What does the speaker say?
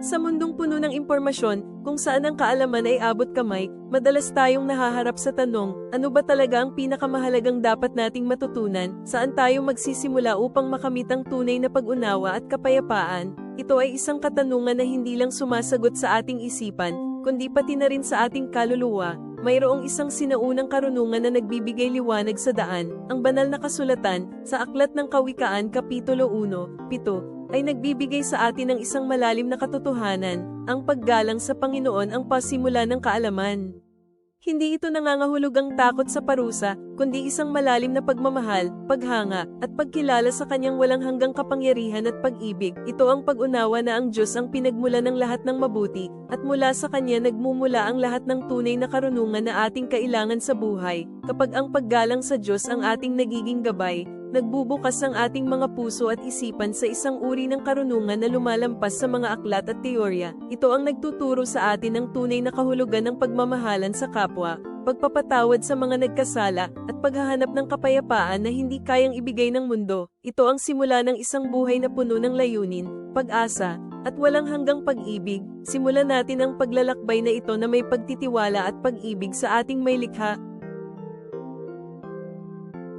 Sa mundong puno ng impormasyon, kung saan ang kaalaman ay abot kamay, madalas tayong nahaharap sa tanong, ano ba talaga ang pinakamahalagang dapat nating matutunan, saan tayo magsisimula upang makamit ang tunay na pag-unawa at kapayapaan? Ito ay isang katanungan na hindi lang sumasagot sa ating isipan, kundi pati na rin sa ating kaluluwa. Mayroong isang sinaunang karunungan na nagbibigay liwanag sa daan, ang banal na kasulatan, sa Aklat ng Kawikaan Kapitulo 1:7, ay nagbibigay sa atin ng isang malalim na katotohanan, ang paggalang sa Panginoon ang pasimula ng kaalaman. Hindi ito nangangahulugang takot sa parusa, kundi isang malalim na pagmamahal, paghanga, at pagkilala sa kanyang walang hanggang kapangyarihan at pag-ibig. Ito ang pag-unawa na ang Diyos ang pinagmula ng lahat ng mabuti, at mula sa Kanya nagmumula ang lahat ng tunay na karunungan na ating kailangan sa buhay. Kapag ang paggalang sa Diyos ang ating nagiging gabay, nagbubukas ang ating mga puso at isipan sa isang uri ng karunungan na lumalampas sa mga aklat at teorya. Ito ang nagtuturo sa atin ng tunay na kahulugan ng pagmamahalan sa kapwa, pagpapatawad sa mga nagkasala, at paghahanap ng kapayapaan na hindi kayang ibigay ng mundo. Ito ang simula ng isang buhay na puno ng layunin, pag-asa, at walang hanggang pag-ibig. Simulan natin ang paglalakbay na ito na may pagtitiwala at pag-ibig sa ating may likha.